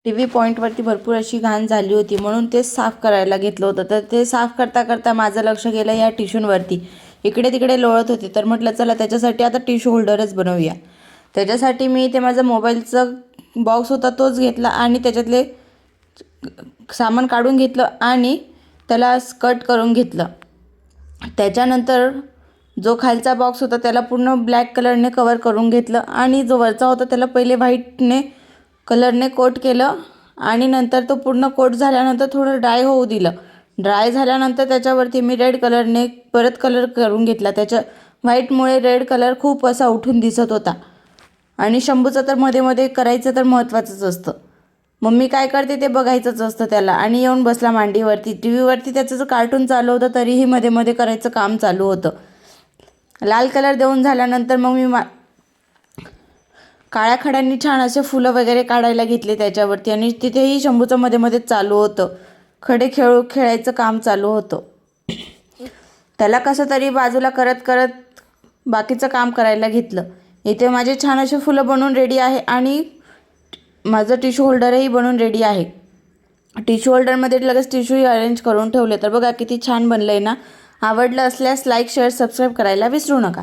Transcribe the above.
TV पॉईंटवरती भरपूर अशी घाण झाली होती, म्हणून ते साफ करायला घेतलं होतं. तर ते साफ करता करता माझं लक्ष गेलं या टिश्यूंवरती. इकडे तिकडे लोळत होते, तर म्हटलं चला त्याच्यासाठी आता टिश्यू होल्डरच बनवूया. त्याच्यासाठी मी ते माझा मोबाईलचा बॉक्स होता तोच घेतला आणि त्याच्यातले सामान काढून घेतलं आणि त्याला कट करून घेतलं. त्याच्यानंतर जो खालचा बॉक्स होता त्याला पूर्ण ब्लॅक कलरने कवर करून घेतलं आणि जो वरचा होता त्याला पहिले व्हाईटने कलरने कोट केलं आणि नंतर तो पूर्ण कोट झाल्यानंतर थोडं ड्राय होऊ दिलं. ड्राय झाल्यानंतर त्याच्यावरती मी रेड कलरने परत कलर करून घेतला. त्याच्या व्हाईटमुळे रेड कलर खूप असा उठून दिसत होता आणि शंभूचं तर मध्ये मध्ये करायचं तर महत्त्वाचंच असतं. मम्मी काय करते ते बघायचंच असतं त्याला. आणि येऊन बसला मांडीवरती. टी व्हीवरती त्याचं जर कार्टून चालू होतं तरीही मध्ये मध्ये करायचं काम चालू होतं. लाल कलर देऊन झाल्यानंतर मग मी काळ्या खड्यांनी छान असे फुलं वगैरे काढायला घेतले त्याच्यावरती आणि तिथेही शंभूचं मध्ये मध्ये चालू होतं. खडे खेळायचं काम चालू होतं. त्याला कसं तरी बाजूला करत करत बाकीचं काम करायला घेतलं. इथे माझे छान असे फुलं बनवून रेडी आहे आणि माझं टिश्यू होल्डरही बनवून रेडी आहे. टिश्यू होल्डरमध्ये लगेच टिश्यूही अरेंज करून ठेवले. तर बघा किती छान बनलं आहे ना. आवडलं असल्यास लाईक शेअर सबस्क्राईब करायला विसरू नका.